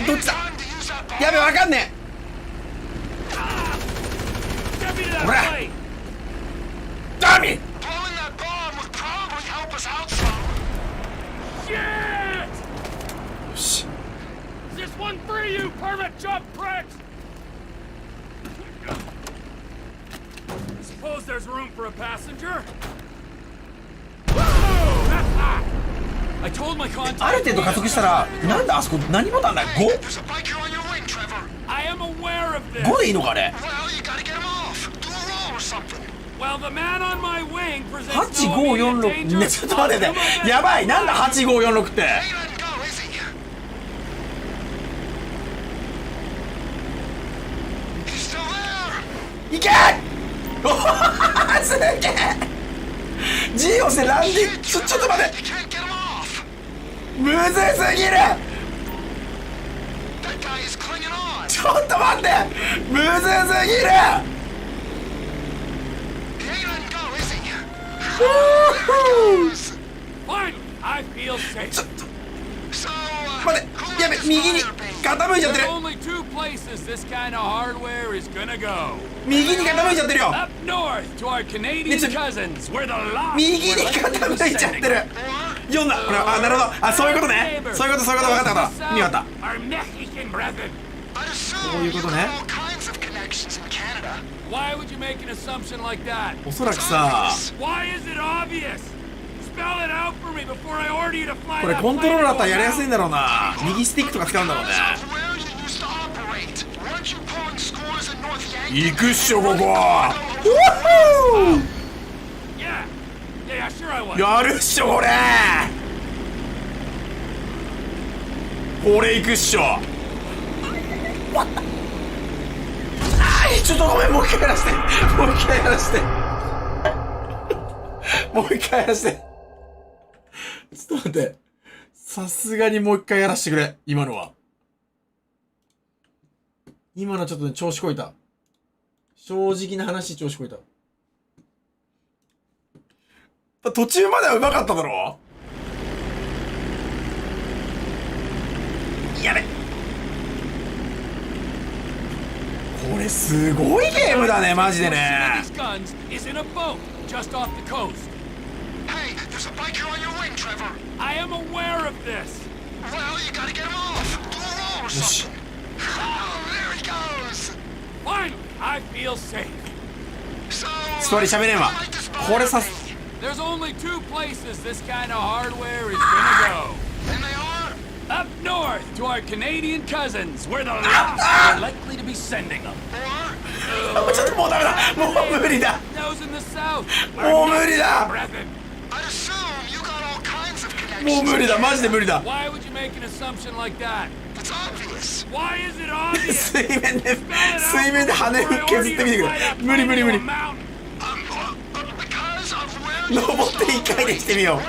どっちだ。やべ、わかんねえ。ほらダミー。よし。ある程度加速したら、なんだあそこ何ボタンだ 5？ 5でいいのかあれ。8546ね、ちょっと待ってね。やばい、なんだ8546って。いけおーすげえ G 押してランディング。ちょっと待って、むずすぎる。ちょっと待って、むずすぎる。ちょっと待って、やべ、右に傾いちゃってる。右に傾いちゃってるよ。右に傾いちゃってる。読んだ。これ、あ、なるほど。あ、そういうことね。そういうこと、そういうこと、分かった分かった。意味分かった。そういうことね。おそらくさ、これコントローラーだったらやりやすいんだろうな。右スティックとか使うんだろうね。行くっしょここ。やるっしょこれ。これ行くっしょ。ちょっとごめん、もう一回やらして。もう一回やらして。もう一回やらして。ちょっと待って。さすがにもう一回やらしてくれ。今のは。今のちょっとね、調子こいた。正直な話、調子こいた。途中まではうまかっただろ。やべ。これすごいゲームだね、マジでね。よし。ストーリー喋れんわ。これさす。Up north to our Canadian cousins, where the last are likely to be sending them. ちょっともうダメだ。もう無理だ。Those in the south. もう無理だ。もう無理だ。マジで無理だ。 Why would you make an assumption like that? It's obvious. Why is it obvious? 水面で羽を削ってみてくれ。無理無理無理。登って一回でしてみよう。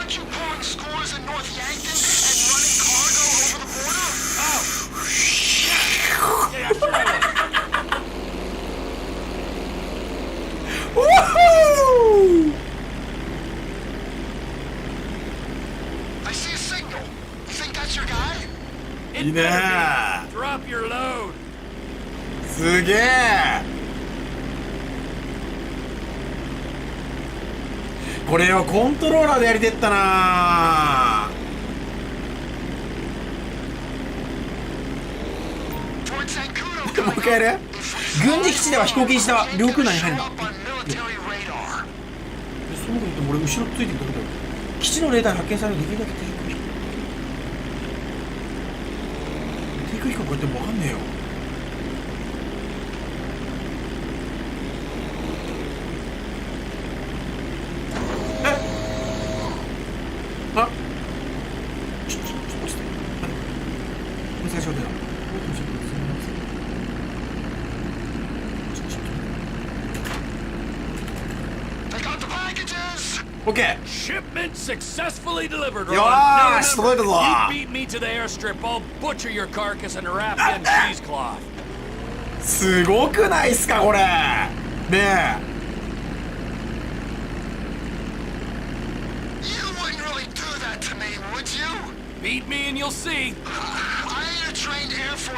いいねー。すげえ。これをコントローラーでやりてったなー。もう一回やる。軍事基地では飛行機にした領空内に入るんだ。そうだと俺後ろついてるだけだよ。基地のレーダーに発見されるできるだけ低空飛行こうやっても分かんねえよ。あ、ちょっと待って。難しいことだ。オッケー。Shipment successfully delivered. よーし、届いたぞ。 You beat me to the airstrip. I'll butcher your carcass and wrap you in cheesecloth. すごくないっすかこれ。ねえ。You wouldn't really do that to me, would you? Beat me and you'll see. I ain't a trained Air Force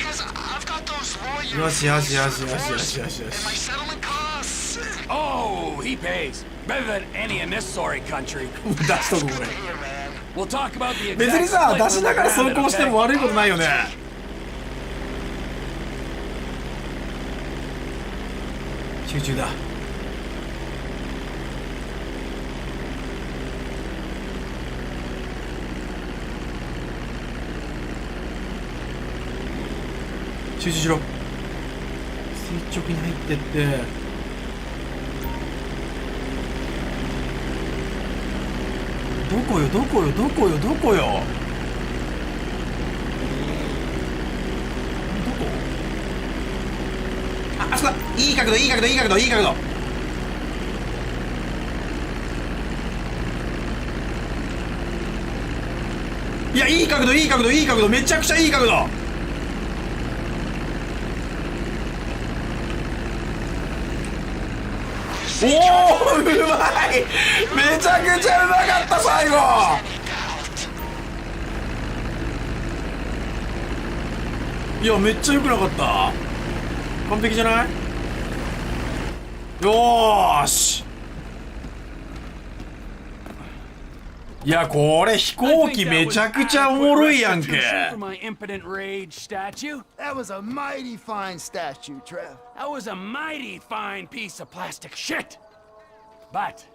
Because I've got those lawyer よし fees よしよし for よしよ divorce しよしよ and my し settlement costs. Oh, he pays. Better than any in this sorry country. 出しとこうこれ Here, man. We'll talk about the 別 exact にさ split 出しながら when we're 走行 at しても it, 悪いことないよね。集中だ。集中しろ。垂直に入ってって。どこよどこよどこよどこよ。どこ？あそこだ。いい角度いい角度いい角度いい角度。いやいい角度いい角度いい角度めちゃくちゃいい角度。おおうまい。めちゃくちゃうまかった最後。いやめっちゃ良くなかった。完璧じゃない？よーし。いやこれ飛行機めちゃくちゃおもろいやんけ。 For my impotent rage statue. That was a mighty fine statue, Trev. That was a mighty fine piece of plastic shit. But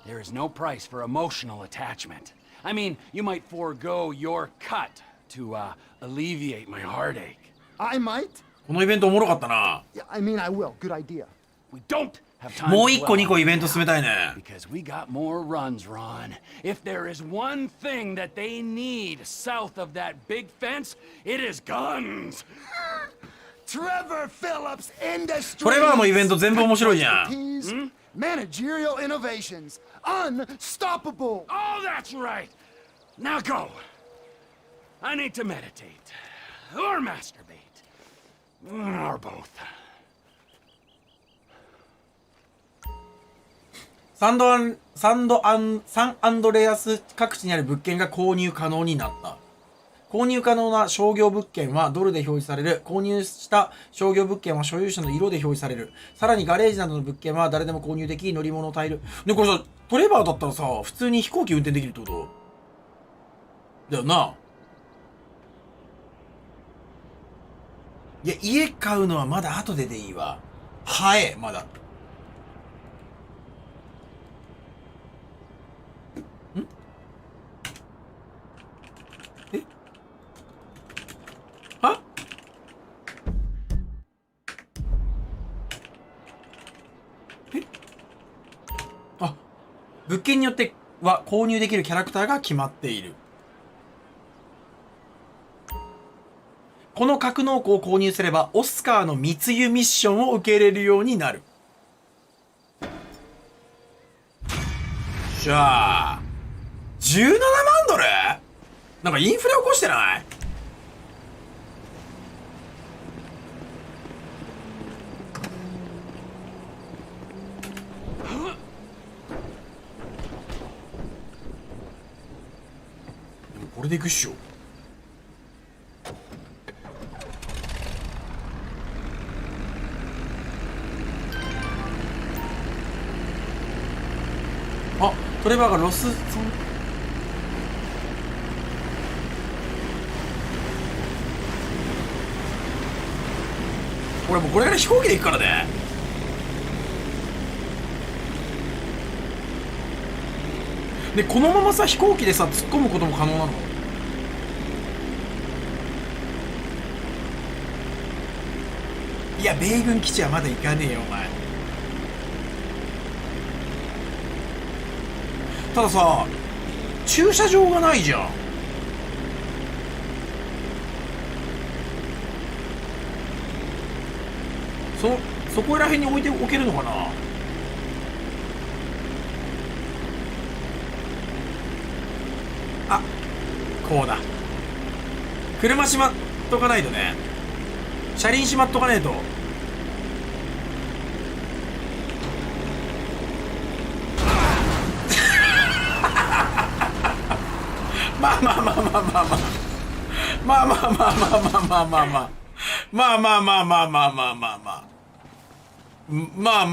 there is no price for emotional attachment. I mean, you might forego your cut to alleviate my heartache. I might. このイベントおもろかったな。 Yeah, I mean, I will. Good idea. We don't have time もう to 一個 dwell 2個 on イベント進めたいね。 because we got more runs, Ron. If there is one thing that they need south of that big fence, it is guns. Trevor Phillips Industries. トレバーのイベント全部面白いじゃん。 Expertise, managerial innovations. Unstoppable. Oh, that's right. Now go. I need to meditate. Or masturbate. Or both. サンアンドレアス各地にある物件が購入可能になった。購入可能な商業物件はドルで表示される。購入した商業物件は所有者の色で表示される。さらにガレージなどの物件は誰でも購入でき、乗り物タイル。ね、これさ、トレバーだったらさ、普通に飛行機運転できるってことだよな。いや、家買うのはまだ後でいいわ。はえ、まだ。は？あ、物件によっては購入できるキャラクターが決まっている。この格納庫を購入すればオスカーの密輸ミッションを受け入れるようになる。じゃあ17万ドル？なんかインフレ起こしてない？これでいくっしょ。あ、トレバーがロス俺もうこれから飛行機で行くからね。でこのままさ飛行機でさ突っ込むことも可能なの？いや米軍基地はまだ行かねえよお前。たださ駐車場がないじゃん。そこら辺に置いておけるのかな。あ、こうだ。車しまっとかないとね。車輪しまっとかないと。まあまあまあまあまあまあまあまあまあまあまあまあまあまあまあまあまあまあまあまあまあまあまあ